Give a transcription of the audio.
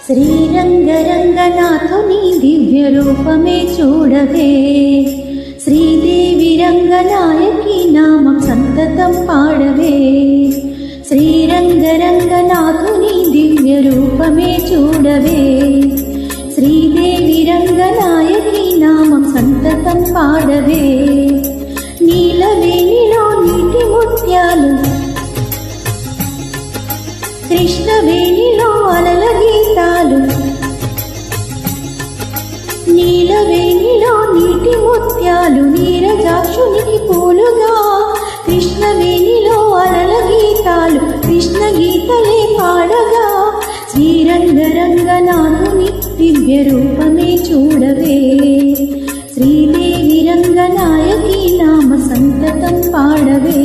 శ్రీరంగరంగనాథుని దివ్య రూపమే చూడవే, శ్రీదేవి రంగనాయకి నామం సంతతం పాడవే. శ్రీరంగరంగనాథుని దివ్య రూపమే చూడవే, శ్రీదేవి రంగనాయకి నామం సంతతం పాడవే. నీలవేణిలో నీటి ముత్యాలు, కృష్ణవేణిలో అలల గీతాలు. నీలవేణిలో నీటి ముత్యాలు నీరజాక్షునికి పూలుగా, కృష్ణవేణిలో అలల గీతాలు కృష్ణ గీతలే పాడగా. శ్రీరంగరంగనాథుని దివ్య రూపమే చూడవే, శ్రీదేవి రంగనాయకి నామ సంతతం పాడవే.